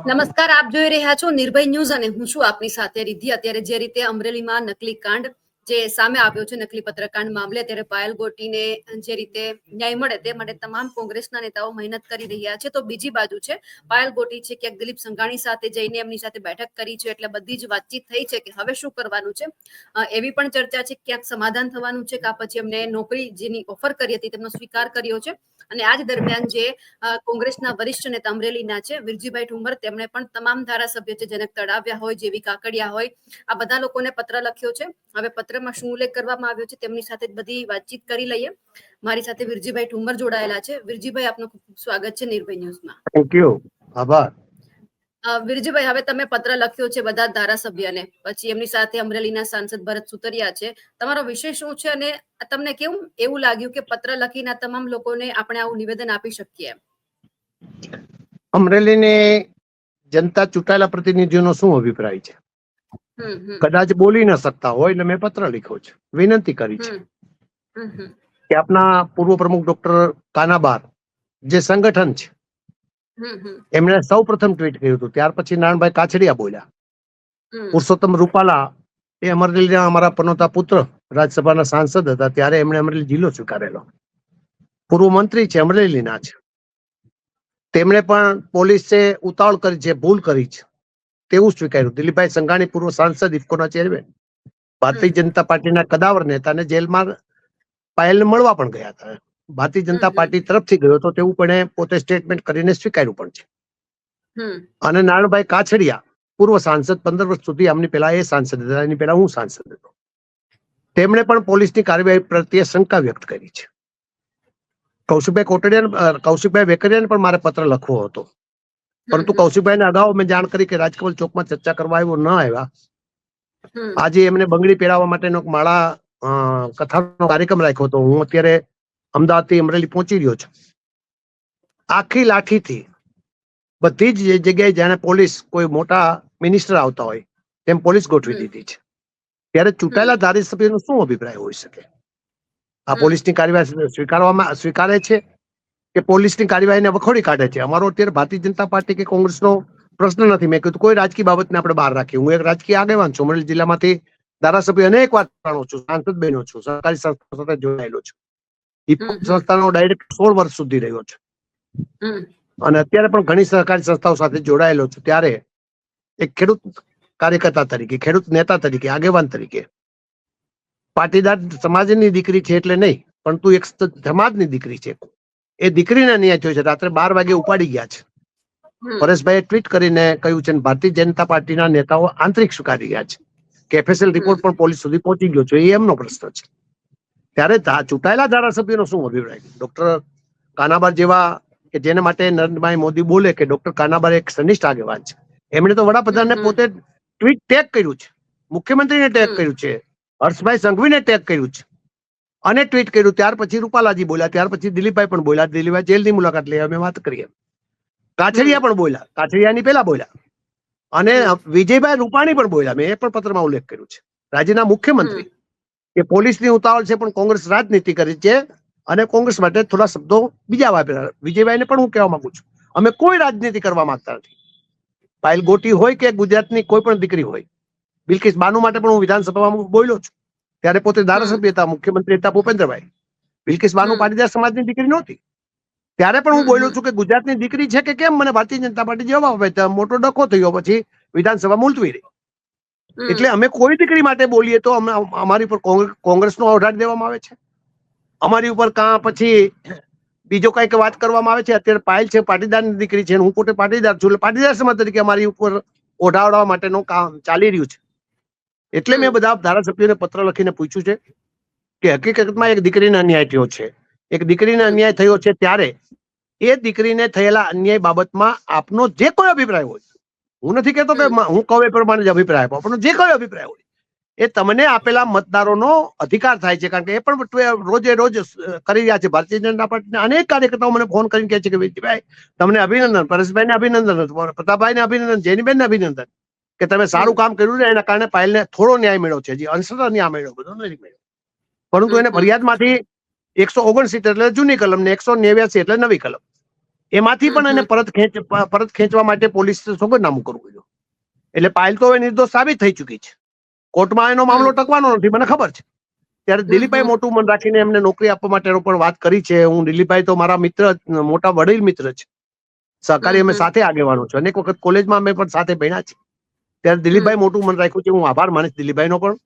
નમસ્કાર, આપ જોઈ રહ્યા છો નિર્ભય ન્યૂઝ અને હું છું આપની સાથે રિદ્ધિ. અત્યારે જે રીતે અમરેલીમાં નકલી કાંડ જે સામે આવ્યો છે, નકલી પત્રકાંડ મામલે, ત્યારે પાયલ ગોટીને જે રીતે ન્યાય મળે તે માટે તમામ કોંગ્રેસના નેતાઓ મહેનત કરી રહ્યા છે. તો બીજી બાજુ છે પાયલ ગોટી છે, ક્યાંક દિલીપ સંઘાણી સાથે જઈને એમની સાથે બેઠક કરી છે, એટલે બધી જ વાતચીત થઈ છે કે હવે શું કરવાનું છે. એવી પણ ચર્ચા છે ક્યાંક સમાધાન થવાનું છે કે પછી એમને નોકરી જેની ઓફર કરી હતી તેમનો સ્વીકાર કર્યો છે. અને આજ દરમિયાન જે કોંગ્રેસના વરિષ્ઠ નેતા અમરેલીના છે વિરજીભાઈ ઠુમર, તેમણે પણ તમામ ધારાસભ્યો છે જેને તળાવ્યા હોય, જેવી કાકડિયા હોય, આ બધા લોકોને પત્ર લખ્યો છે. હવે પત્રમાં શું ઉલ્લેખ કરવામાં આવ્યો છે તેમની સાથે બધી વાતચીત કરી લઈએ. મારી સાથે વિરજીભાઈ ઠુમર જોડાયેલા છે. વિરજીભાઈ, આપનું ખૂબ સ્વાગત છે નિર્ભય ન્યૂઝમાં. થેન્ક યુ, આભાર. વિરજીભાઈ, હવે તમે પત્ર લખ્યો છે બધા ધારાસભ્યને, પછી એમની સાથે અમરેલીના સાંસદ ભરત સુતરિયા છે. તમારો વિષય શું છે અને તમને કેવું એવું લાગ્યું કે પત્ર લખીને તમામ લોકોને આપણે આવું નિવેદન આપી શકીએ? અમરેલીની જનતા ચૂંટાયેલા પ્રતિનિધિઓનો શું અભિપ્રાય છે? કદાચ બોલી ન શકતા હોય એટલે મેં પત્ર લખ્યો છે, વિનંતી કરી છે કે આપના પૂર્વ પ્રમુખ ડોક્ટર કાનાબાર જે સંગઠન છે એમણે સૌ પ્રથમ ટ્વીટ કર્યું હતું. ત્યાર પછી નારણભાઈ કાછડિયા બોલ્યા. પુરુષોત્તમ રૂપાલા એ અમરેલીના અમારા પનોતા પુત્ર રાજ્યસભાના સાંસદ હતા, ત્યારે એમણે અમરેલી જિલ્લો સ્વીકારેલો. પૂર્વ મંત્રી છે, અમરેલીના છે. તેમણે પણ પોલીસે ઉતાવળ કરી છે, ભૂલ કરી છે તેવું સ્વીકાર્યું. દિલીપભાઈ સંઘાણી પૂર્વ સાંસદ, ઇફકોના ચેરમેન, ભારતીય જનતા પાર્ટીના કદાવર નેતાને જેલમાં પાયલને મળવા પણ ગયા હતા. ભારતીય જનતા પાર્ટી તરફથી ગયો હતો તેવું પણ પોતે સ્ટેટમેન્ટ કરીને સ્વીકાર્યું પણ છે. અને નારણભાઈ કાછડિયા પૂર્વ સાંસદ, 15 વર્ષ સુધી આમની પહેલા એ સાંસદ હતા, એની પહેલા હું સાંસદ હતો. તેમણે પણ પોલીસની કાર્યવાહી પ્રત્યે શંકા વ્યક્ત કરી છે. કૌશિકભાઈ વેકરિયાને પણ મારે પત્ર લખવો હતો, પરંતુ કૌશિકભાઈને અગાઉ મેં જાણ કરી કે રાજકમલ ચોકમાં ચર્ચા કરવા આવ્યો ન આવ્યા. આજે એમને બંગડી પહેરાવવા માટેનો માળા કથાનો કાર્યક્રમ રાખ્યો હતો. હું અત્યારે અમદાવાદથી અમરેલી પહોંચી રહ્યો છું. આખી લાઠીથી બધી જ જગ્યાએ જાણે પોલીસ કોઈ મોટા મિનિસ્ટર આવતા હોય તેમ પોલીસ ગોઠવી દીધી છે. ત્યારે ચૂંટાયેલા ધારાસભ્યનો શું અભિપ્રાય હોઈ શકે? આ પોલીસની કાર્યવાહી સ્વીકારે છે કે પોલીસની કાર્યવાહીને વખોડી કાઢે છે? અમારો અત્યારે ભારતીય જનતા પાર્ટી કે કોંગ્રેસનો પ્રશ્ન નથી. મેં કીધું કોઈ રાજકીય બાબતને આપણે બહાર રાખીએ. હું એક રાજકીય આગેવાન છું. અમરેલી જિલ્લામાંથી ધારાસભ્ય અનેક વાર જાણું છું, સાંસદ બન્યો છું, સરકારી સંસ્થા સાથે જોડાયેલો છું. સંસ્થાનો ડાયરેક્ટર 16 વર્ષ સુધી રહ્યો છે અને અત્યારે પણ ઘણી સહકારી સંસ્થાઓ સાથે જોડાયેલો છું. ત્યારે એક ખેડૂત કાર્યકર્તા તરીકે, ખેડૂત નેતા તરીકે, આગેવાન તરીકે, પાટીદાર સમાજની દીકરી છે એટલે નહીં, પરંતુ એક સમાજની દીકરી છે. એ દીકરીને અન્યાય થયો છે. રાત્રે 12 વાગે ઉપાડી ગયા છે. પરેશભાઈએ ટ્વીટ કરીને કહ્યું છે ભારતીય જનતા પાર્ટીના નેતાઓ આંતરિક સ્વીકારી ગયા છે કે FSL રિપોર્ટ પણ પોલીસ સુધી પહોંચી ગયો છે. એ એમનો પ્રશ્ન છે. ત્યારે ચૂંટાયેલા ધારાસભ્યનો શું અભિપ્રાય? ડોક્ટર કાનાબાર જેવા કે જેને માટે નરેન્દ્રભાઈ મોદી બોલે કે ડોક્ટર કાનાબાર એક સનિષ્ઠ આગેવાન છે, એમણે તો વડાપ્રધાનને પોતે ટ્વીટ ટેગ કર્યું છે, મુખ્યમંત્રીને ટેગ કર્યું છે, હર્ષભાઈ સંઘવીને ટેગ કર્યું છે અને ટ્વીટ કર્યું. ત્યાર પછી રૂપાલાજી બોલ્યા, ત્યાર પછી દિલીપભાઈ પણ બોલ્યા. દિલીપભાઈ જેલની મુલાકાત લઈ અમે વાત કરીએ. કાછડિયા પણ બોલ્યા, કાછડિયાની પહેલા બોલ્યા, અને વિજયભાઈ રૂપાણી પણ બોલ્યા. મેં એ પણ પત્રમાં ઉલ્લેખ કર્યું છે. રાજ્યના મુખ્યમંત્રી કે પોલીસની ઉતાવળ છે પણ કોંગ્રેસ રાજનીતિ કરી છે અને કોંગ્રેસ માટે થોડા શબ્દો બીજા વાપર્યા. વિજયભાઈને પણ હું કહેવા માંગુ છું, અમે કોઈ રાજનીતિ કરવા માંગતા નથી. પાયલ ગોટી હોય કે ગુજરાતની કોઈ પણ દીકરી હોય, બિલ્કિસ બાનુ માટે પણ હું વિધાનસભામાં બોલ્યો છું. ત્યારે પોતે ધારાસભ્ય હતા, મુખ્યમંત્રી હતા ભૂપેન્દ્રભાઈ. બિલ્કિસ બાનુ પાટીદાર સમાજની દીકરી નહોતી. ત્યારે પણ હું બોલ્યો છું કે ગુજરાતની દીકરી છે કે કેમ મને ભારતીય જનતા પાર્ટી જવાબ આપે. મોટો ડખો થયો, પછી વિધાનસભા મુલતવી રહી. એટલે અમે કોઈ દીકરી માટે બોલીએ તો અમારી ઉપર કોંગ્રેસનો ઓઢાડી દેવામાં આવે છે. અમારી ઉપર કાં પછી બીજો કઈક વાત કરવામાં આવે છે. અત્યારે પાયલ છે પાટીદારની દીકરી છે, હું પોતે પાટીદાર છું, એટલે પાટીદાર સમાજ તરીકે અમારી ઉપર ઓઢાડવા માટેનું કામ ચાલી રહ્યું છે. એટલે મેં બધા ધારાસભ્યોને પત્ર લખીને પૂછ્યું છે કે હકીકતમાં એક દીકરીને અન્યાય થયો છે. એક દીકરીને અન્યાય થયો છે ત્યારે એ દીકરીને થયેલા અન્યાય બાબતમાં આપનો જે કોઈ અભિપ્રાય હોય, હું નથી કહેતો કે હું કહું એ પ્રમાણે જ અભિપ્રાય આપો, પણ જે કોઈ અભિપ્રાય હોય એ તમને આપેલા મતદારોનો અધિકાર થાય છે. કારણ કે એ પણ રોજે રોજ કરી રહ્યા છે. ભારતીય જનતા પાર્ટીના અનેક કાર્યકર્તાઓ મને ફોન કરીને કહે છે કે વિજયભાઈ તમને અભિનંદન, પરેશભાઈને અભિનંદન, પ્રતાપભાઈને અભિનંદન, જેનીબેનને અભિનંદન કે તમે સારું કામ કર્યું ને એના કારણે પાયલને થોડો ન્યાય મળ્યો છે. હજી અંશતઃ ન્યાય મળ્યો, બધો નથી મળ્યો. પરંતુ એને ફરિયાદમાંથી 169 એટલે જૂની કલમ ને 189 એટલે નવી કલમ, એમાંથી પણ એને પરત ખેંચવા માટે પોલીસ સોગંદનામું કરવું જોઈએ. એટલે પાયલ તો હવે નિર્દોષ સાબિત થઈ ચુકી છે. કોર્ટમાં એનો મામલો ટકવાનો નથી, મને ખબર છે. ત્યારે દિલીપભાઈ મોટું મન રાખીને એમને નોકરી આપવા માટેનો પણ વાત કરી છે. હું દિલીપભાઈ તો મારા મિત્ર, મોટા વડીલ મિત્ર છે, સહકારી અમે સાથે આગેવાનો છે, અનેક વખત કોલેજમાં અમે પણ સાથે ભણ્યા છે. ત્યારે દિલીપભાઈ મોટું મન રાખ્યું છે. હું આભાર માનીશ દિલીપભાઈનો પણ,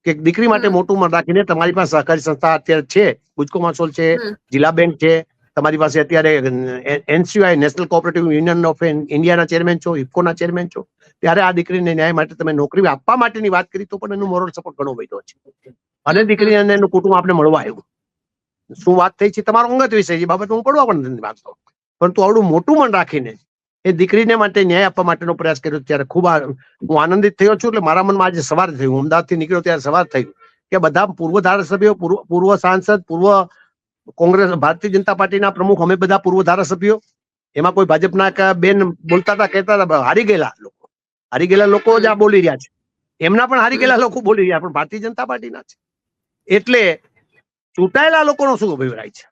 કે દીકરી માટે મોટું મન રાખીને તમારી પાસે સહકારી સંસ્થા અત્યારે છે, ગુજકો માસોલ છે, જિલ્લા બેંક છે, તમારી પાસે અત્યારે NCUI national cooperative union of ઇન્ડિયાના ચેરમેન છો, ઇફકોના ચેરમેન છો. ત્યારે આ દીકરીને ન્યાય માટે તમે નોકરી આપવા માટેની વાત કરી તો પણ એનું મોરલ સપોર્ટ ઘણો વધ્યો છે. અને દીકરી અને એનું કુટુંબ આપણે મળવા આવ્યું. શું વાત થઈ છે તમારો અંગત વિષય, એ બાબત હું પડવા પણ નથી માંગતો, પરંતુ આવડું મોટું મન રાખીને એ દીકરીને માટે ન્યાય આપવા માટેનો પ્રયાસ કર્યો. ત્યારે ખૂબ હું આનંદિત થયો છું. એટલે મારા મનમાં આજે સવાર થયું, અમદાવાદથી નીકળ્યો ત્યારે સવાર થયું કે બધા પૂર્વ ધારાસભ્યો, પૂર્વ સાંસદ, પૂર્વ કોંગ્રેસ, ભારતીય જનતા પાર્ટીના પ્રમુખ, અમે બધા પૂર્વ ધારાસભ્યો, એમાં કોઈ ભાજપના બેન બોલતા હતા, કહેતા હતા હારી ગયેલા લોકો જ આ બોલી રહ્યા છે. એમના પણ હારી ગયેલા લોકો બોલી રહ્યા, પણ ભારતીય જનતા પાર્ટીના છે. એટલે ચૂંટાયેલા લોકોનો શું અભિપ્રાય છે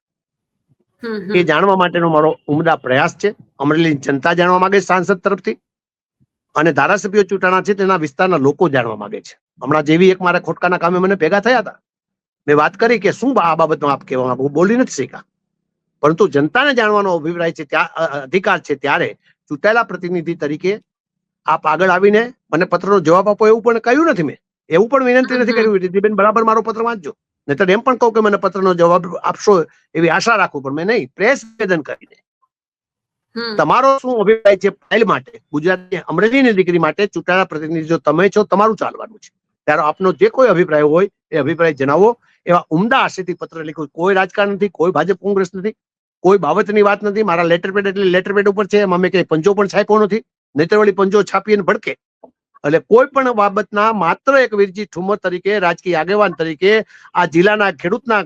એ જાણવા માટેનો મારો ઉમદા પ્રયાસ છે. અમરેલી જનતા જાણવા માંગે છે સાંસદ તરફથી, અને ધારાસભ્યો ચૂંટાણા છે તેના વિસ્તારના લોકો જાણવા માંગે છે. હમણાં જેવી એક મારા ખોટકાના કામે મને ભેગા થયા હતા, મેં વાત કરી કે શું આ બાબતમાં આપ કહેવા માંગો, બોલી નથી શીખ્યા. પરંતુ જનતાને જાણવાનો અભિપ્રાય છે, અધિકાર છે, ત્યારે ચૂંટાયેલા પ્રતિનિધિ તરીકે આપ આગળ આવીને મને પત્રનો જવાબ આપો એવું પણ કહ્યું નથી. મેં એવું પણ વિનંતી નથી કરી રીતિબેન બરાબર મારો પત્ર વાંચજો, નહીતર એમ પણ કહું કે મને પત્રનો જવાબ આપશો એવી આશા રાખું, પણ મેં નહીં. પ્રેસ નિવેદન કરીને તમારો શું અભિપ્રાય છે પાયલ માટે, ગુજરાતની અમરેલીની દીકરી માટે ચૂંટાયેલા પ્રતિનિધિ જો તમે છો, તમારું ચાલવાનું છે, ત્યારે આપનો જે કોઈ અભિપ્રાય હોય એ અભિપ્રાય જણાવો. એવા ઉમદા આશયથી પત્ર લખ્યું. કોઈ રાજકારણ નથી, કોઈ ભાજપ કોંગ્રેસ નથી, કોઈ બાબતની વાત નથી. મારા લેટરપેડ એટલે લેટરપેડ ઉપર છે, એમાં મેં કઈ પંજો પણ છાપ્યો નથી, નહીતર વળી પંજો છાપીને ભડકે. એટલે કોઈ પણ બાબતના માત્ર એક વીરજી ઠુમર તરીકે, રાજકીય આગેવાન તરીકે, આ જિલ્લાના ખેડૂતના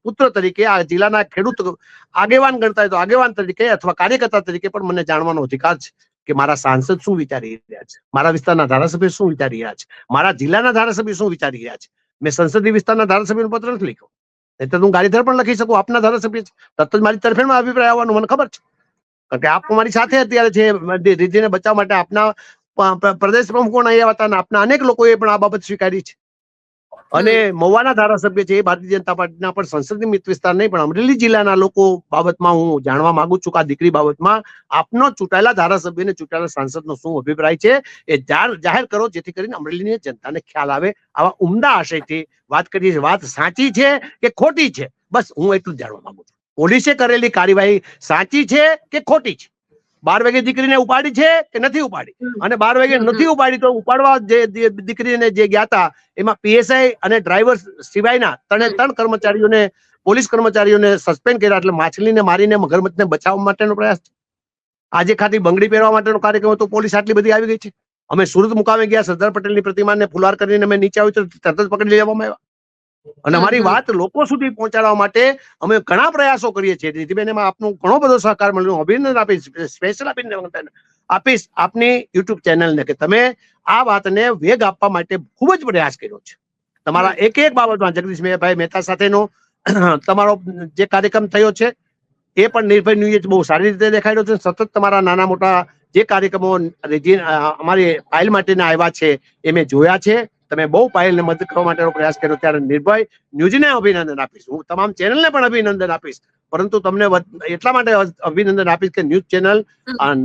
પુત્ર તરીકે, આ જિલ્લાના ખેડૂત આગેવાન ગણતા હોય તો આગેવાન તરીકે અથવા કાર્યકર્તા તરીકે પણ મને જાણવાનો અધિકાર છે કે મારા સાંસદ શું વિચારી રહ્યા છે, મારા વિસ્તારના ધારાસભ્ય શું વિચારી રહ્યા છે, મારા જિલ્લાના ધારાસભ્ય શું વિચારી રહ્યા છે. મેં સંસદીય વિસ્તારના ધારાસભ્યનો પત્ર નથી લખ્યો, એટલે હું ગાડીધર પણ લખી શકું. આપના ધારાસભ્ય છે, તરત જ મારી તરફેણમાં અભિપ્રાય આવવાનો મને ખબર છે, કારણ કે આપ મારી સાથે અત્યારે છે. રીતિને બચાવવા માટે આપના પ્રદેશ પ્રમુખો આવ્યા હતા, અને આપના અનેક લોકોએ પણ આ બાબત સ્વીકારી છે. અને મહુવાના ધારાસભ્ય છે, એ ભારતીય જનતા પાર્ટીના પણ સંસદીય મિત વિસ્તાર નહીં, પણ અમરેલી જિલ્લાના લોકો બાબતમાં હું જાણવા માંગુ છું કે આ દીકરી બાબતમાં આપનો ચૂંટાયેલા ધારાસભ્ય ને ચૂંટાયેલા સાંસદનો શું અભિપ્રાય છે એ જાહેર કરો, જેથી કરીને અમરેલીની જનતાને ખ્યાલ આવે. આવા ઉમદા આશયથી વાત કરીએ છીએ. વાત સાચી છે કે ખોટી છે, બસ હું એટલું જ જાણવા માંગુ છું. પોલીસે કરેલી કાર્યવાહી સાચી છે કે ખોટી છે? 12 વાગે દીકરીને ઉપાડી છે કે નથી ઉપાડી? અને 12 વાગે નથી ઉપાડી તો ઉપાડવા જે દીકરીને જે ગયા હતા એમાં PSI અને ડ્રાઈવર સિવાયના 3 કર્મચારીઓને, પોલીસ કર્મચારીઓને સસ્પેન્ડ કર્યા. એટલે માછલીને મારીને મગરમચ્છને બચાવવા માટેનો પ્રયાસ છે. આજે ખાલી બંગડી પહેરવા માટેનો કાર્યક્રમ હતો, પોલીસ આટલી બધી આવી ગઈ છે. અમે સુરત મુકામે ગયા, સરદાર પટેલની પ્રતિમાને ફુલાર કરીને અમે નીચે આવ્યું તો તરત જ પકડી લેવામાં આવ્યા. અને અમારી વાત લોકો સુધી પહોંચાડવા માટે અમે ઘણા પ્રયાસો કરીએ છીએ. રીતિબેન એમાં આપનો ઘણો બધો સહકાર મળ્યો. અભિનંદન આપીશ, સ્પેશિયલ અભિનંદન આપીશ આપની યુટ્યુબ ચેનલને કે તમે આ વાતને વેગ આપવા માટે ખૂબ જ પ્રયાસ કર્યો છે. તમારા એક એક બાબતમાં જગદીશભાઈ મહેતા સાથેનો તમારો જે કાર્યક્રમ થયો છે એ પણ નિર્ભય ન્યૂઝે બહુ સારી રીતે દેખાડ્યો છે. સતત તમારા નાના મોટા જે કાર્યક્રમો અમારી પાયલ માટેના આવ્યા છે એ મેં જોયા છે. તમે બહુ પાયલને મદદ કરવા માટેનો પ્રયાસ કર્યો, ત્યારે નિર્ભય ન્યૂઝને અભિનંદન આપીશ. હું તમામ ચેનલને પણ અભિનંદન આપીશ, પરંતુ તમને એટલા માટે અભિનંદન આપીશ કે ન્યૂઝ ચેનલ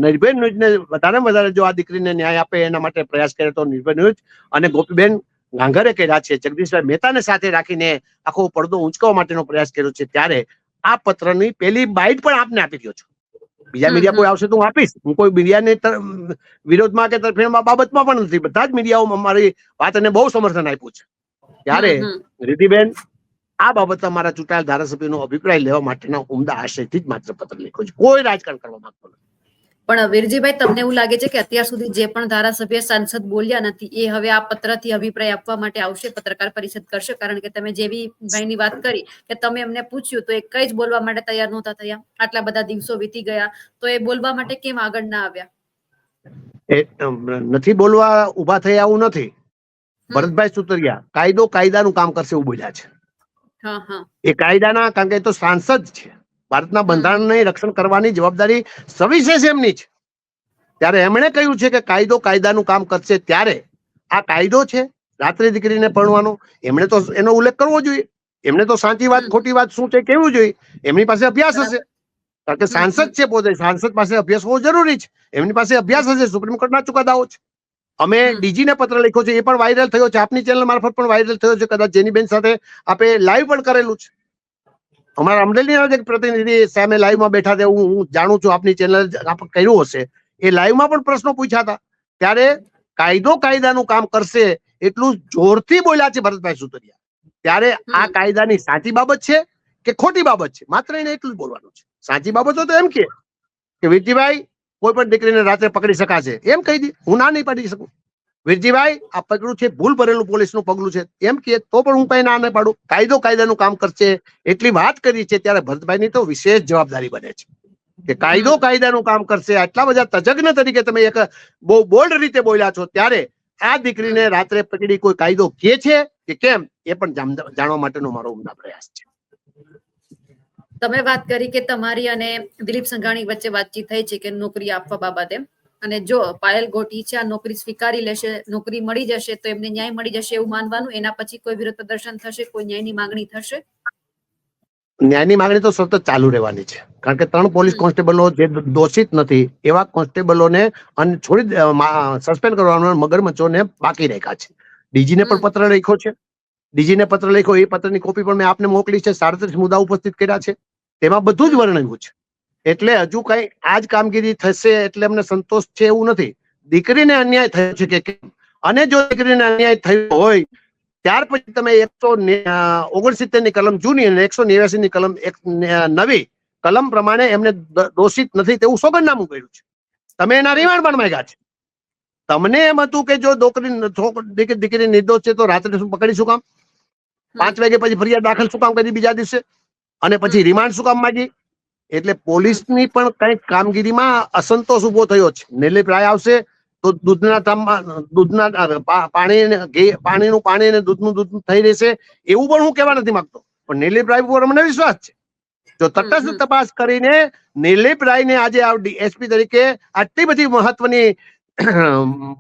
નિર્ભય ન્યૂઝને વધારેમાં વધારે જો આ દીકરીને ન્યાય આપે એના માટે પ્રયાસ કરે તો નિર્ભય ન્યૂઝ અને ગોપીબેન ગાંગરે કર્યા છે, જગદીશભાઈ મહેતાને સાથે રાખીને આખો પડદો ઊંચકવા માટેનો પ્રયાસ કર્યો છે. ત્યારે આ પત્રની પહેલી બાઇટ પણ આપને આપી દો છો. બીજા મીડિયા કોઈ આવશે તો હું આપીશ. હું કોઈ મીડિયાને વિરોધમાં કે તરફેણમાં બાબતમાં પણ નથી. બધા જ મીડિયાઓ અમારી વાતને બહુ સમર્થન આપ્યું છે. ત્યારે રીતિબેન આ બાબત અમારા ચૂંટાયેલ ધારાસભ્યનો અભિપ્રાય લેવા માટેના ઉમદા આશયથી જ માત્ર પત્ર લખ્યો છે, કોઈ રાજકારણ કરવા માંગતો નથી. પણ વીરજીભાઈ, તમને એવું લાગે છે કે અત્યાર સુધી જે પણ ધારાસભ્ય સાંસદ બોલ્યા નથી એ હવે આ પત્રથી અભિપ્રાય આપવા માટે આવશે, પત્રકાર પરિષદ કરશે? કારણ કે તમે જેવી ભાઈની વાત કરી કે તમે એમને પૂછ્યું તો એ કઈ જ બોલવા માટે તૈયાર નહોતા થયા. આટલા બધા દિવસો વીતી ગયા તો એ બોલવા માટે કેમ આગળ ના આવ્યા? એ નથી બોલવા ઉભા થયા એવું નથી. ભરતભાઈ સુતરિયા કાયદાનું કામ કરશે એવું બોલ્યા છે. એ કાયદાના, કારણ કે એ તો સાંસદ છે, ભારતના બંધારણને રક્ષણ કરવાની જવાબદારી સવિશેષ એમની છે. ત્યારે એમણે કહ્યું છે કે કાયદો કાયદાનું કામ કરશે. ત્યારે આ કાયદો છે રાત્રે દીકરીને પરણવાનો, એમણે તો એનો ઉલ્લેખ કરવો જોઈએ. એમને તો સાચી વાત ખોટી વાત શું છે કેવું જોઈએ. એમની પાસે અભ્યાસ હશે, કારણ કે સાંસદ છે, પોતે સાંસદ પાસે અભ્યાસ હોવો જરૂરી છે. એમની પાસે અભ્યાસ હશે, સુપ્રીમ કોર્ટના ચુકાદાઓ છે. અમે ડીજીને પત્ર લખ્યો છે, એ પણ વાયરલ થયો છે, આપની ચેનલ મારફત પણ વાયરલ થયો છે. કદાચ જેનીબેન સાથે આપણે લાઈવ પણ કરેલું છે. અમારા અમરેલીના જ એક પ્રતિનિધિ સામે લાઈવમાં બેઠા હતા, હું જાણું છું, આપની ચેનલ આપણે કર્યું હશે. એ લાઈવમાં પણ પ્રશ્નો પૂછ્યા હતા. ત્યારે કાયદો કાયદાનું કામ કરશે એટલું જોરથી બોલ્યા છે ભરતભાઈ સુતરિયા. ત્યારે આ કાયદાની સાચી બાબત છે કે ખોટી બાબત છે, માત્ર એને એટલું જ બોલવાનું છે. સાચી બાબતો તો એમ કે વીરજીભાઈ કોઈ પણ દીકરીને રાત્રે પકડી શકાશે, એમ કહી દી, હું ના નહીં પાડી શકું. વીરજીભાઈ આ પગલું છે ભૂલ ભરેલું પોલીસનું પગલું છે, એમ કે તો પણ હું કઈ ના નહીં પાડું. કાયદો કાયદાનું કામ કરશે એટલી વાત કરી છે. ત્યારે ભરતભાઈની તો વિશેષ જવાબદારી બને છે કે કાયદો કાયદાનું કામ કરશે. આટલા બધા તજજ્ઞ તરીકે તમે એક બહુ બોલ્ડ રીતે બોલ્યા છો. ત્યારે આ દીકરીને રાત્રે પકડી કોઈ કાયદો કે છે કે કેમ, એ પણ જાણવા માટેનો મારો ઉમદા પ્રયાસ છે. તમે વાત કરી કે તમારી અને દિલીપ સંઘાણી વચ્ચે વાતચીત થઈ છે કે નોકરી આપવા બાબતે, અને જો પાયલ ગોટી છે આ નોકરી સ્વીકારી લેશે, નોકરી મળી જશે તો એમને ન્યાય મળી જશે એવું માનવાનું, એના પછી કોઈ વિરોધ પ્રદર્શન થશે, કોઈ ન્યાયની માંગણી થશે? ન્યાયની માંગણી તો સતત ચાલુ રહેવાની છે, કારણ કે 3 પોલીસ કોન્સ્ટેબલો જે દોષિત નથી એવા કોન્સ્ટેબલોને છોડી સસ્પેન્ડ કરવાનો મગરમચ્છોને બાકી રાખ્યા છે. ડીજીને પણ પત્ર લખ્યો છે. ડીજીને પત્ર લખ્યો, એ પત્રની કોપી પણ મેં આપને મોકલી છે. 37 મુદ્દા ઉપસ્થિત કર્યા છે, તેમાં બધું જ વર્ણવ્યું છે. એટલે હજુ કઈ આજ કામગીરી થશે એટલે અમને સંતોષ છે એવું નથી. દીકરીને અન્યાય થયો છે કે કેમ, અને જો દીકરીને અન્યાય થયો હોય ત્યાર પછી તમે 169 ની કલમ જૂની અને 189 ની કલમ નવી કલમ પ્રમાણે એમને દોષિત નથી તેવું સોગંદનામું કર્યું છે. તમે એના રિમાન્ડ પણ માંગ્યા છે. તમને એમ હતું કે જો દીકરી નિર્દોષ છે તો રાત્રે પકડી શું કામ, 5 વાગે પછી ફરિયાદ દાખલ શું કામ કરી બીજા દિવસે, અને પછી રિમાન્ડ શું કામ માંગી? એટલે પોલીસની પણ કઈક કામગીરીમાં અસંતોષ ઉભો થયો છે. નિર્લિપ રાય આવશે તો પાણીનું પાણી અને દૂધનું દૂધ થઈ રહેશે એવું પણ હું કહેવા નથી માંગતો. પણ નિર્લિપ રાય ઉપર અમને વિશ્વાસ છે. જો તટસ્થ તપાસ કરીને નિર્લિપ રાયને આજે એસપી તરીકે આટલી બધી મહત્વની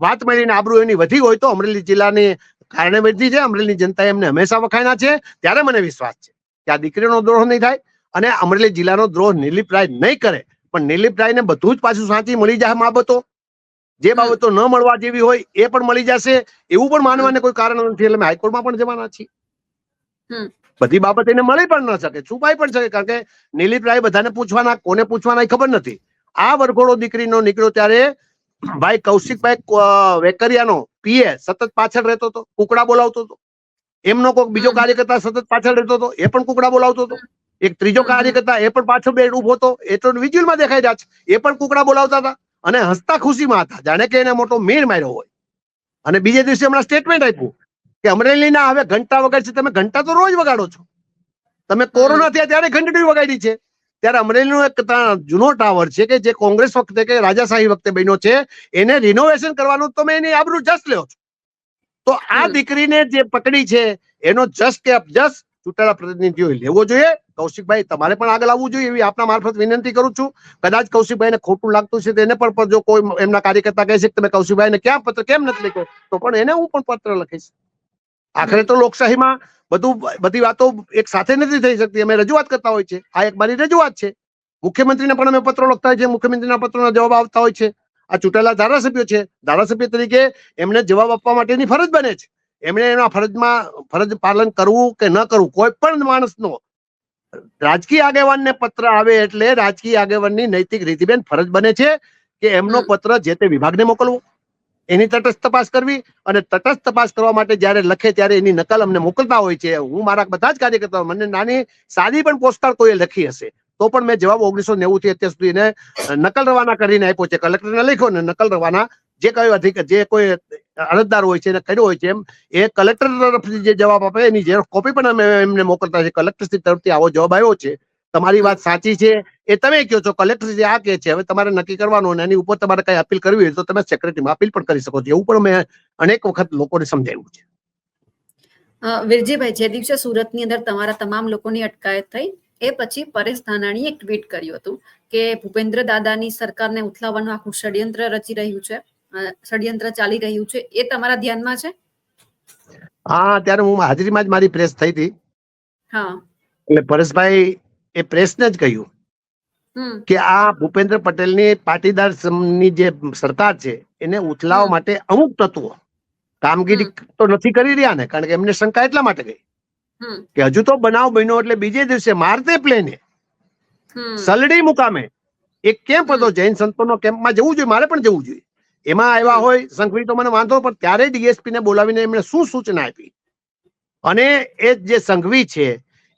વાત મળીને આબરૂ એની વધી હોય તો અમરેલી જિલ્લાની કારણે વધી છે. અમરેલી જનતાએ એમને હંમેશા વખાણ્યા છે. ત્યારે મને વિશ્વાસ છે કે આ દીકરીનો દ્રોહ નહીં થાય અને અમરેલી જિલ્લાનો દ્રોહ નિર્લિપ રાય નહીં કરે. પણ નિર્લિપ રાયને બધું જ પાછું સાચી મળી જાય. બાબતો જે બાબતો ન મળવા જેવી હોય એ પણ મળી જશે એવું પણ માનવાને કોઈ કારણ નથી. એટલે અમે હાઈકોર્ટમાં પણ જવાના છીએ. બધી બાબત એને મળી પણ ન શકે, છુપાઈ પણ શકે, કારણ કે નિર્લિપ રાય બધાને પૂછવાના, કોને પૂછવાના ખબર નથી. આ વરઘોડો દીકરીનો નીકળ્યો ત્યારે ભાઈ કૌશિકભાઈ વેકરિયાનો પીએ સતત પાછળ રહેતો હતો, કુકડા બોલાવતો હતો. એમનો કોઈક બીજો કાર્યકર્તા સતત પાછળ રહેતો હતો, એ પણ કુકડા બોલાવતો હતો. એક ત્રીજો કાર્યકર્તા એ પણ પાછળ બે ઉભો હતો, એ તો વિઝ્યુઅલમાં દેખાઈ રહ્યા છે, એ પણ કુકડા બોલાવતા હતા અને હસતા ખુશીમાં હતા, જાણે કે એને મોટો મીર માર્યો હોય. અને બીજે દિવસે હમણાં સ્ટેટમેન્ટ આપ્યું કે અમરેલીના હવે ઘંટા વગાડ છે. તમે ઘંટા તો રોજ વગાડો છો. તમે કોરોના થયા ત્યારે ઘંટડી વગાડી છે. ત્યારે અમરેલીનો એક જૂનો ટાવર છે કે જે કોંગ્રેસ વખતે કે રાજાશાહી વખતે બન્યો છે, એને રિનોવેશન કરવાનું તમે એની આબરૂ જસ લ્યો છો. તો આ દીકરીને જે પકડી છે એનો જસ કે અપજસ ચૂંટાયેલા પ્રતિનિધિઓએ લેવો જોઈએ. કૌશિકભાઈ તમારે પણ આગળ આવવું જોઈએ એવી આપના મારફત વિનંતી કરું છું. કદાચ કૌશિકભાઈને ખોટું લાગતું છે તેને પણ જો કોઈ એમના કાર્યકર્તા કહે છે કે તમે કૌશિકભાઈને ક્યાં પત્ર કેમ નથી લખ્યો, તો પણ એને હું પણ પત્ર લખીશ. આખરે તો લોકશાહીમાં બધી વાતો એક સાથે નથી થઈ શકતી. અમે રજૂઆત કરતા હોય છે, આ એક મારી રજૂઆત છે. મુખ્યમંત્રીને પણ અમે પત્રો લખતા હોય છે, મુખ્યમંત્રીના પત્રોના જવાબ આવતા હોય છે. આ ચૂંટાયેલા ધારાસભ્યો છે, ધારાસભ્ય તરીકે એમને જવાબ આપવા માટેની ફરજ બને છે. એમણે એના ફરજ પાલન કરવું કે ન કરવું, કોઈ પણ માણસનો રાજકીય આગેવાનને પત્ર આવે એટલે રાજકીય આગેવાનની નૈતિક રીતિબેન ફરજ બને છે કે એમનો પત્ર જે તે વિભાગને મોકલવો, એની તટસ્થ તપાસ કરવી, અને તટસ્થ તપાસ કરવા માટે જયારે લખે ત્યારે એની નકલ અમને મોકલતા હોય છે. હું મારા બધા જ કાર્યકર્તાઓ, મને નાની સાદી પણ પોસ્ટકાર્ડ કોઈએ લખી હશે તો પણ મેં જવાબ 1990 થી અત્યાર સુધી એને નકલ રવાના કરીને આપ્યો છે. કલેક્ટરને લખ્યો ને નકલ રવાના જે કોઈ અરજદાર હોય છે એને કર્યો હોય છે, એમ એ કલેક્ટર તરફથી જે જવાબ આપે એની જે કોપી પણ અમે એમને મોકલતા છે. કલેક્ટરશ્રી તરફથી આવો જવાબ આવ્યો છે, તમારી વાત સાચી છે એ તમે કહો છો, કલેક્ટરશ્રી આ કહે છે, હવે તમારે નક્કી કરવાનું અને એની ઉપર તમારે કઈ અપીલ કરવી હોય તો તમે સેક્રેટરીમાં અપીલ પણ કરી શકો છો. એવું પણ મેં અનેક વખત લોકોને સમજાવ્યું છે. વીરજીભાઈ, જે દિવસે સુરતની અંદર તમારા તમામ લોકોની અટકાયત થઈ એ પછી પરેશ ધાનાણીએ એક ટ્વીટ કર્યું હતું કે ભૂપેન્દ્ર દાદાની સરકારને ઉથલાવવાનું આખું ષડયંત્ર રચી રહ્યું છે, ષડયંત્ર ચાલી રહ્યું છે, એ તમારા ધ્યાનમાં છે? હા, ત્યારે હું હાજરીમાં જ મારી પ્રેસ થઈ હતી. હા. એટલે પરેશભાઈ એ પ્રેસને જ કહ્યું કે આ ભૂપેન્દ્ર પટેલની પાટીદારની જે સરકાર છે એને ઉથલાવવા માટે અમુક તત્વો કામગીરી તો નથી કરી રહ્યા ને, કારણ કે એમને શંકા એટલા માટે ગઈ કે હજુ તો બનાવ બન્યો એટલે બીજે દિવસે મારતે પ્લેને સલડી મુકામે એક કેમ્પ હતો, જૈન સંતોનો કેમ્પમાં જવું જોઈએ, મારે પણ જવું જોઈએ. એમાં આવ્યા હોય સંઘવી તો મને વાંધો, પણ ત્યારે ડીએસપી ને બોલાવીને એમણે શું સૂચના આપી, અને એ જે સંઘવી છે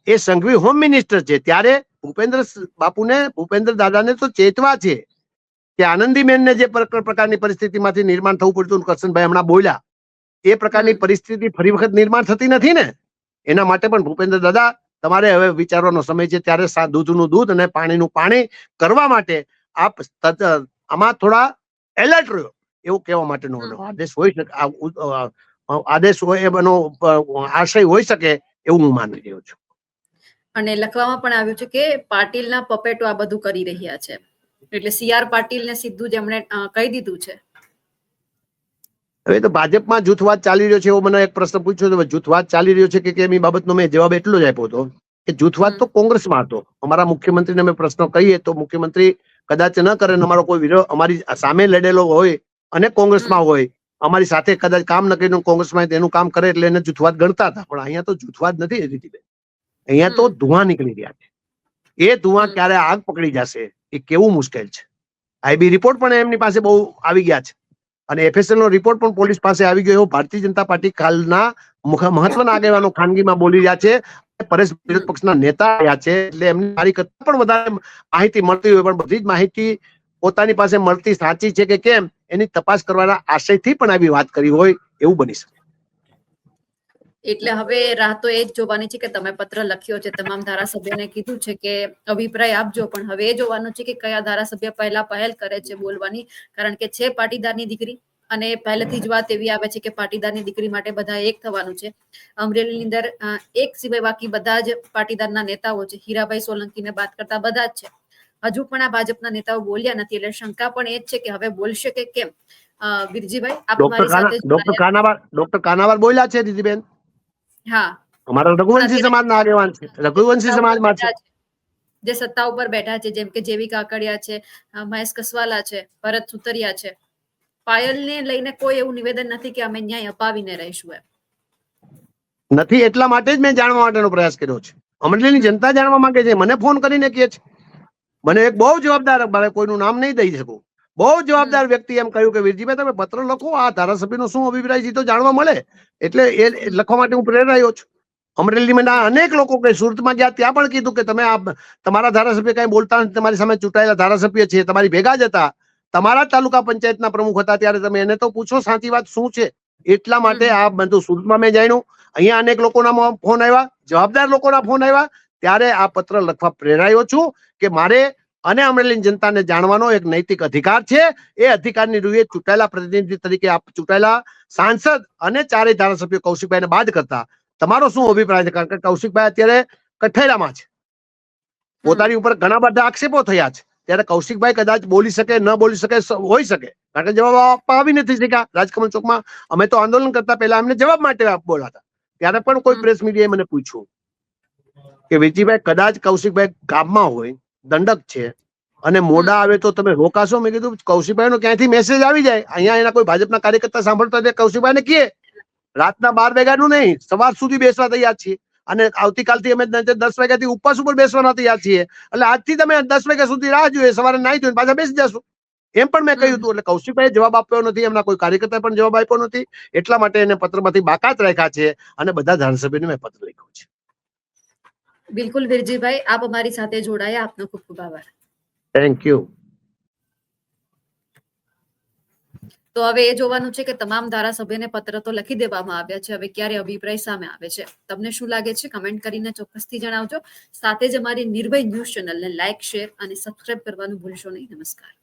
એ સંઘવી હોમ મિનિસ્ટર છે, ત્યારે ભૂપેન્દ્ર બાપુને, ભૂપેન્દ્ર દાદાને તો ચેતવા છે કે આનંદીબેનને જે પ્રકારની પરિસ્થિતિમાંથી નિર્માણ થવું પડતું, કરશનભાઈ હમણાં બોલ્યા, એ પ્રકારની પરિસ્થિતિ ફરી વખત નિર્માણ થતી નથી ને. એના માટે પણ ભૂપેન્દ્ર દાદા તમારે હવે વિચારવાનો સમય છે, ત્યારે દૂધનું દૂધ અને પાણીનું પાણી કરવા માટે આપ આમાં થોડા એલર્ટ રહ્યો, એવું કહેવા માટેનો આદેશ હોઈ શકે, આદેશ હોય એનો આશય હોઈ શકે એવું હું માની રહ્યો છું. અને લખવામાં પણ આવ્યું છે કે પાટીલના પપેટો આ બધું કરી રહ્યા છે, એટલે સીઆર પાટીલને સીધું જ એમણે કહી દીધું છે. હવે તો ભાજપમાં જૂથવાદ ચાલી રહ્યો છે એવો મને એક પ્રશ્ન પૂછ્યો હતો. જૂથવાદ ચાલી રહ્યો છે કે કેમ, એ બાબતનો મેં જવાબ એટલો જ આપ્યો હતો કે જૂથવાદ તો કોંગ્રેસમાં હતો. અમારા મુખ્યમંત્રીને અમે પ્રશ્ન કહીએ તો મુખ્યમંત્રી કદાચ ન કરે, અમારો કોઈ વિરોધ અમારી સામે લડેલો હોય અને કોંગ્રેસમાં હોય, અમારી સાથે કદાચ કામ ન કરીને કોંગ્રેસમાં એનું કામ કરે એટલે એને જૂથવાદ ગણતા હતા. પણ અહીંયા તો જૂથવાદ નથી, અહીંયા તો ધુઆ નીકળી રહ્યા છે. એ ધુઆ ક્યારે આગ પકડી જશે એ કેવું મુશ્કેલ છે. આઈબી રિપોર્ટ પણ એમની પાસે બહુ આવી ગયા છે, અને એફએસએલ નો રિપોર્ટ પણ પોલીસ પાસે આવી ગયો. ભારતીય જનતા પાર્ટી કાલના મહત્વના આગેવાનો ખાનગીમાં બોલી રહ્યા છે, પરેશ વિરોધ પક્ષના નેતા રહ્યા છે, એટલે એમને મારી કરતા પણ વધારે માહિતી મળતી હોય, પણ બધી જ માહિતી પોતાની પાસે મળતી સાચી છે કે કેમ એની તપાસ કરવાના આશયથી પણ આવી વાત કરી હોય એવું બની શકે. એટલે હવે રાહ તો એ જ જોવાની છે કે તમે પત્ર લખ્યો છે, તમામ ધારાસભ્યોને કીધું છે કે અભિપ્રાય આપજો, પણ હવે એ જોવાનું છે કે કયા ધારાસભ્ય પહેલ કરે છે બોલવાની, કારણ કે છે પાટીદારની દીકરી, અને પહેલેથી જ વાત એવી આવે છે કે પાટીદારની દીકરી માટે બધા એક થવાનું છે. અમરેલીની અંદર એક સિવાય બાકી બધા જ પાટીદારના નેતાઓ છે, હીરાભાઈ સોલંકીને વાત કરતા બધા જ છે. હજુ પણ આ ભાજપના નેતાઓ બોલ્યા નથી, એટલે શંકા પણ એ જ છે કે હવે બોલશે કે કેમ. વીરજીભાઈ, આપ મારી સાથે ડોક્ટર કાનાવાર બોલ્યા છે દીદીબેન. હા, અમારા રઘુવંશી સમાજના આગેવાન છે, રઘુવંશી સમાજમાં છે, જે સત્તા ઉપર બેઠા છે, જેમ કે જેવી કાકડિયા છે, મહેશ કસવાલા છે, ભરત સુતરિયા છે, પાયલને લઈને કોઈ એવું નિવેદન નથી કે અમે ન્યાય અપાવીને રહીશું એમ. નથી, એટલા માટે જ મેં જાણવા માટેનો પ્રયાસ કર્યો છે. અમરેલીની જનતા જાણવા માંગે છે, મને ફોન કરીને કહે છે. મને એક બહુ જવાબદાર, મારે કોઈનું નામ નહીં દઈ શકું, બહુ જવાબદાર વ્યક્તિ એમ કહ્યું કે વીરજીભાઈ તમે પત્ર લખો, આ ધારાસભ્યનો શું અભિપ્રાય છે તો જાણવા મળે, એટલે એ લખવા માટે હું પ્રેરાયો છું. અમરેલીમાં અનેક લોકો કે સુરતમાં ગયા ત્યાં પણ કીધું કે તમે તમારા ધારાસભ્ય કઈ બોલતા નથી, તમારી સામે ચૂંટાયેલા ધારાસભ્ય છે, તમારી ભેગા જ હતા, તમારા તાલુકા પંચાયતના પ્રમુખ હતા, ત્યારે તમે એને તો પૂછો સાચી વાત શું છે. એટલા માટે આ બધું સુરતમાં મેં જાણ્યું, અહીંયા અનેક લોકોના ફોન આવ્યા, જવાબદાર લોકોના ફોન આવ્યા, ત્યારે આ પત્ર લખવા પ્રેરાયો છું કે મારે અને અમરેલી જનતાને જાણવાનો એક નૈતિક અધિકાર છે. એ અધિકારની રૂએ ચૂંટાયેલા પ્રતિનિધિ તરીકે ચૂંટાયેલા સાંસદ અને ચારેય ધારાસભ્યો કૌશિકભાઈને બાદ કરતા તમારો શું અભિપ્રાય છે? કારણ કે કૌશિકભાઈ અત્યારે કઠેરામાં છે, પોતાની ઉપર ઘણા બધા આક્ષેપો થયા છે, ત્યારે કૌશિકભાઈ કદાચ બોલી શકે, ન બોલી શકે, હોઈ શકે, કારણ કે જવાબ આપવા આવી નથી શક્યા. રાજકમલ ચોકમાં અમે તો આંદોલન કરતા પહેલા એમને જવાબ માટે બોલાતા, ત્યારે પણ કોઈ પ્રેસ મીડિયાએ મને પૂછ્યું કે વિજયભાઈ કદાચ કૌશિકભાઈ ગામમાં હોય, દંડક છે, અને મોડા આવે તો તમે રોકાશો? મેં કીધું કૌશિકભાઈ નો ક્યાંથી મેસેજ આવી જાય, અહીંયા એના કોઈ ભાજપના કાર્યકર્તા સાંભળતા કૌશિકભાઈ ને કહે રાતના 12 વાગ્યાનું નહીં, સવાર સુધી બેસવા તૈયાર છીએ, અને આવતીકાલથી અમે 10 વાગ્યાથી ઉપવાસ ઉપર બેસવાના તૈયાર છીએ, એટલે આજથી તમે 10 વાગ્યા સુધી રાહ જોઈએ, સવારે નાહી ધોઈને પાછા બેસી જશો, એમ પણ મેં કહ્યું હતું. એટલે કૌશિકભાઈ જવાબ આપ્યો નથી, એમના કોઈ કાર્યકર્તા પણ જવાબ આપ્યો નથી, એટલા માટે એને પત્રમાંથી બાકાત રાખ્યા છે, અને બધા ધારાસભ્યોને મેં પત્ર લખ્યો છે. બિલકુલ વીરજીભાઈ, આપ અમારી સાથે જોડાયા, આપનો ખૂબ ખૂબ આભાર. Thank you. તો હવે એ જોવાનું છે કે તમામ ધારાસભ્યને પત્ર તો લખી દેવામાં આવ્યા છે, હવે ક્યારે અભિપ્રાય સામે આવે છે. તમને શું લાગે છે કમેન્ટ કરીને ચોક્કસથી જણાવજો. સાથે જ અમારી નિર્ભય ન્યૂઝ ચેનલને લાઇક, શેર અને સબસ્ક્રાઇબ કરવાનું ભૂલશો નહીં. નમસ્કાર.